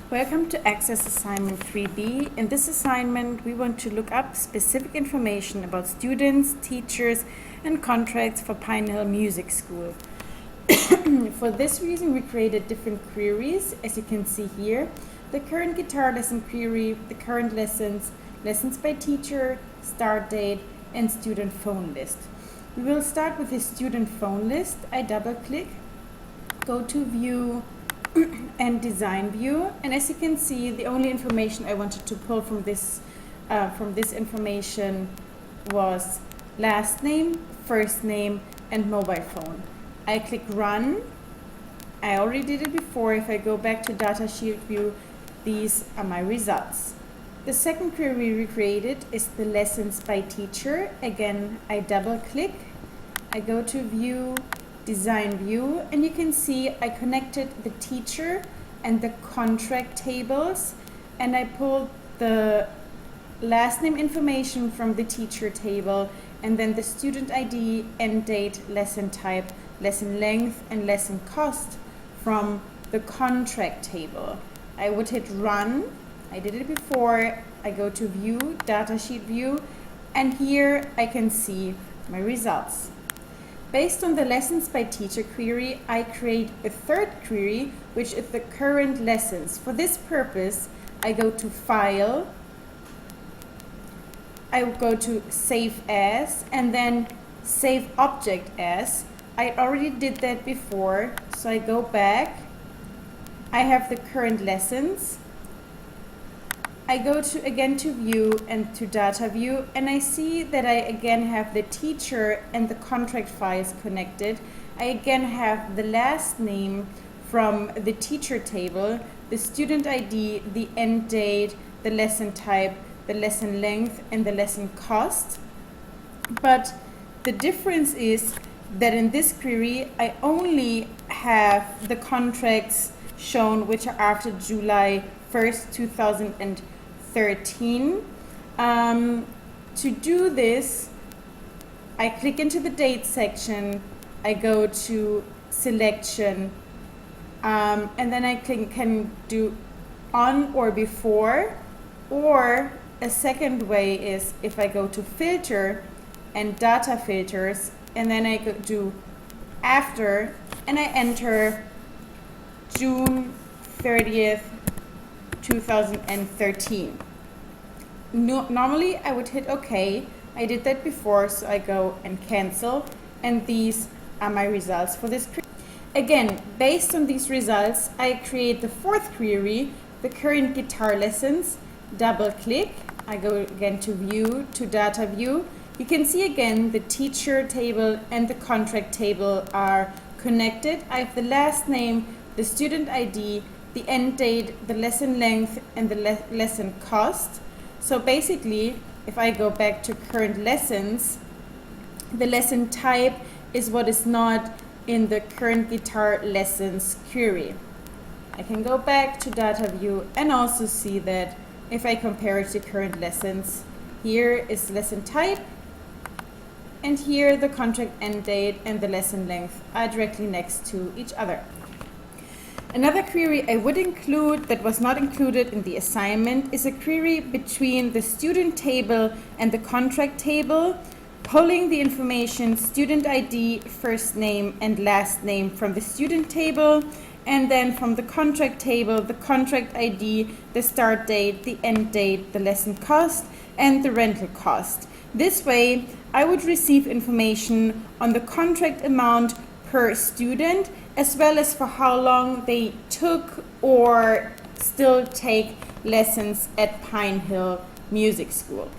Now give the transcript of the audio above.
Welcome to Access Assignment 3B. In this assignment, we want to look up specific information about students, teachers, and contracts for Pine Hill Music School. For this reason, we created different queries, as you can see here. The current guitar lesson query, the current lessons, lessons by teacher, start date, and student phone list. We will start with the student phone list. I double-click, go to View, and Design View, and as you can see, the only information I wanted to pull from this information was last name, first name, and mobile phone. I click Run. I already did it before. If I go back to Datasheet View, these are my results. The second query we created is the lessons by teacher. Again, I double click, I go to View, Design View, and you can see I connected the teacher and the contract tables, and I pulled the last name information from the teacher table, and then the student ID, end date, lesson type, lesson length, and lesson cost from the contract table. I would hit Run. I did it before. I go to View, Datasheet View, and here I can see my results. Based on the lessons by teacher query, I create a third query, which is the current lessons. For this purpose, I go to File, I go to Save As, and then Save Object As. I already did that before, so I go back. I have the current lessons. I go again to View and to Data View, and I see that I again have the teacher and the contract files connected. I again have the last name from the teacher table, the student ID, the end date, the lesson type, the lesson length, and the lesson cost. But the difference is that in this query, I only have the contracts shown which are after July 1st, 2013. To do this, I click into the date section, I go to selection, and then I can do on or before, or a second way is if I go to filter and data filters, and then I go to after, and I enter June 30th, 2013. Normally I would hit OK. I did that before, so I go and cancel, and these are my results for this query. Again, based on these results, I create the fourth query, the current guitar lessons. Double click, I go again to View, to Data View. You can see again the teacher table and the contract table are connected. I have the last name, the student ID, the end date, the lesson length, and the lesson cost. So basically, if I go back to current lessons, the lesson type is what is not in the current guitar lessons query. I can go back to Data View and also see that if I compare it to current lessons, here is lesson type, and here the contract end date and the lesson length are directly next to each other. Another query I would include that was not included in the assignment is a query between the student table and the contract table, pulling the information student ID, first name, and last name from the student table, and then from the contract table, the contract ID, the start date, the end date, the lesson cost, and the rental cost. This way, I would receive information on the contract amount per student, as well as for how long they took or still take lessons at Pine Hill Music School.